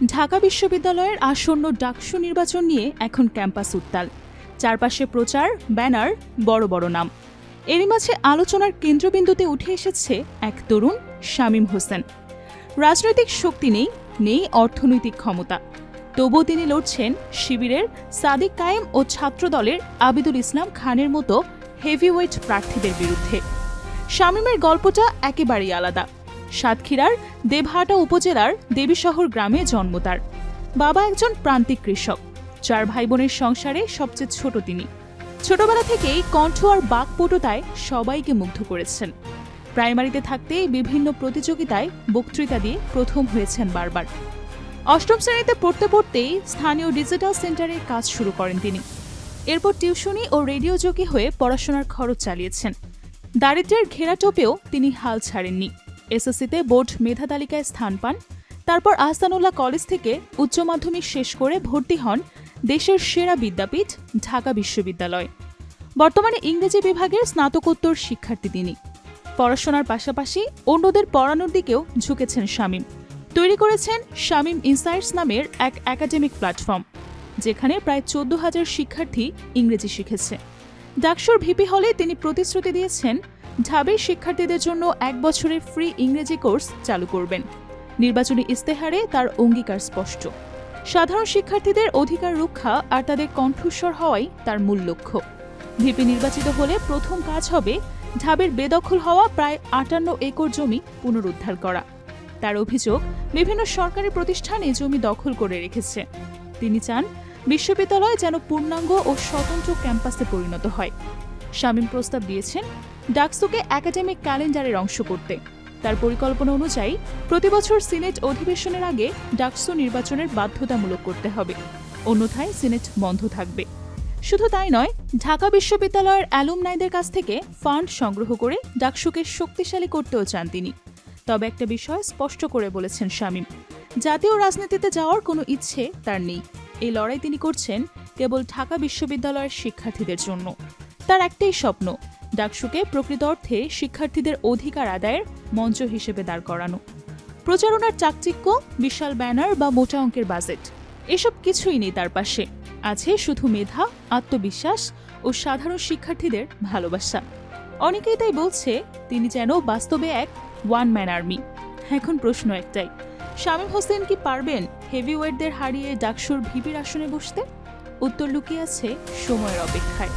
ঢাকা বিশ্ববিদ্যালয়ের আসন্ন ডাকসু নির্বাচন নিয়ে এখন ক্যাম্পাস উত্তাল। চারপাশে প্রচার, ব্যানার, বড় বড় নাম। এরই মাঝে আলোচনার কেন্দ্রবিন্দুতে উঠে এসেছে এক তরুণ শামীম হোসেন। রাজনৈতিক শক্তি নেই অর্থনৈতিক ক্ষমতা। তবুও তিনি লড়ছেন শিবিরের সাদিক কায়েম ও ছাত্রদলের আবিদুল ইসলাম খানের মতো হেভিওয়েট প্রার্থীদের বিরুদ্ধে। শামীমের গল্পটা একেবারেই আলাদা। সাতক্ষীরার দেবহাটা উপজেলার দেবীশহর গ্রামে জন্ম তার। বাবা একজন প্রান্তিক কৃষক। 4 ভাই বোনের সংসারে সবচেয়ে ছোট তিনি। ছোটবেলা থেকেই কণ্ঠ আর বাকপটুতায় সবাইকে মুগ্ধ করেছেন। প্রাইমারিতে থাকতেই বিভিন্ন প্রতিযোগিতায় বক্তৃতা দিয়ে প্রথম হয়েছেন বারবার। 8ম শ্রেণীতে পড়তে পড়তেই স্থানীয় ডিজিটাল সেন্টারে কাজ শুরু করেন তিনি। এরপর টিউশনি ও রেডিও জকি হয়ে পড়াশোনার খরচ চালিয়েছেন। দারিদ্র্যের ঘেরাটোপেও তিনি হাল ছাড়েননি। এসএসসিতে বোর্ড মেধা তালিকায় স্থান পান। তারপর আহসানুল্লাহ কলেজ থেকে উচ্চ মাধ্যমিক শেষ করে ভর্তি হন দেশের সেরা বিদ্যাপীঠ ঢাকা বিশ্ববিদ্যালয়। বর্তমানে ইংরেজি বিভাগের স্নাতকোত্তর শিক্ষার্থী তিনি। পড়াশোনার পাশাপাশি অন্যদের পড়ানোর দিকেও ঝুঁকেছেন শামীম। তৈরি করেছেন শামীম ইনসাইটস নামের এক একাডেমিক প্ল্যাটফর্ম, যেখানে প্রায় 14,000 শিক্ষার্থী ইংরেজি শিখেছে। ডাকসুর ভিপি হলে তিনি প্রতিশ্রুতি দিয়েছেন ঢাবির শিক্ষার্থীদের জন্য 1 বছরের ফ্রি ইংরেজি কোর্স চালু করবেন। নির্বাচনী ইস্তেহারে তার অঙ্গীকার স্পষ্ট। সাধারণ শিক্ষার্থীদের অধিকার রক্ষা আর তাদের কণ্ঠস্বর হওয়াই তার মূল লক্ষ্য। ভিপি নির্বাচিত হলে প্রথম কাজ হবে ঢাবির বেদখল হওয়া প্রায় 58 একর জমি পুনরুদ্ধার করা। তার অভিযোগ, বিভিন্ন সরকারি প্রতিষ্ঠানে জমি দখল করে রেখেছে। তিনি চান বিশ্ববিদ্যালয় যেন পূর্ণাঙ্গ ও স্বতন্ত্র ক্যাম্পাসে পরিণত হয়। শামীম প্রস্তাব দিয়েছেন ডাকসুকে একাডেমিক ক্যালেন্ডারের অংশ করতে। তার পরিকল্পনা অনুযায়ী প্রতিবছর সিনেট অধিবেশনের আগে ডাকসু নির্বাচনের বাধ্যতামূলক করতে হবে, অন্যথায় সিনেট বন্ধ থাকবে। শুধু তাই নয়, ঢাকা বিশ্ববিদ্যালয়ের অ্যালুমনাইদের কাছ থেকে ফান্ড সংগ্রহ করে ডাকসুকে শক্তিশালী করতেও চান তিনি। তবে একটা বিষয় স্পষ্ট করে বলেছেন শামীম, জাতীয় রাজনীতিতে যাওয়ার কোনো ইচ্ছে তার নেই। এই লড়াই তিনি করছেন কেবল ঢাকা বিশ্ববিদ্যালয়ের শিক্ষার্থীদের জন্য। তার একটাই স্বপ্ন, ডাকসুকে প্রকৃত অর্থে শিক্ষার্থীদের অধিকার আদায়ের মঞ্চ হিসেবে দাঁড় করানো। প্রচারণার চাকচিক্য, বিশাল ব্যানার বা মোটা অঙ্কের বাজেট, এসব কিছুই নেই তার পাশে। আছে শুধু মেধা, আত্মবিশ্বাস ও সাধারণ শিক্ষার্থীদের ভালোবাসা। অনেকেই তাই বলছে তিনি যেন বাস্তবে এক ওয়ান ম্যান আর্মি। এখন প্রশ্ন একটাই, শামীম হোসেন কি পারবেন হেভিওয়েটদের হারিয়ে ডাকসুর ভিপির আসনে বসতে? উত্তর লুকিয়ে আছে সময়ের অপেক্ষায়।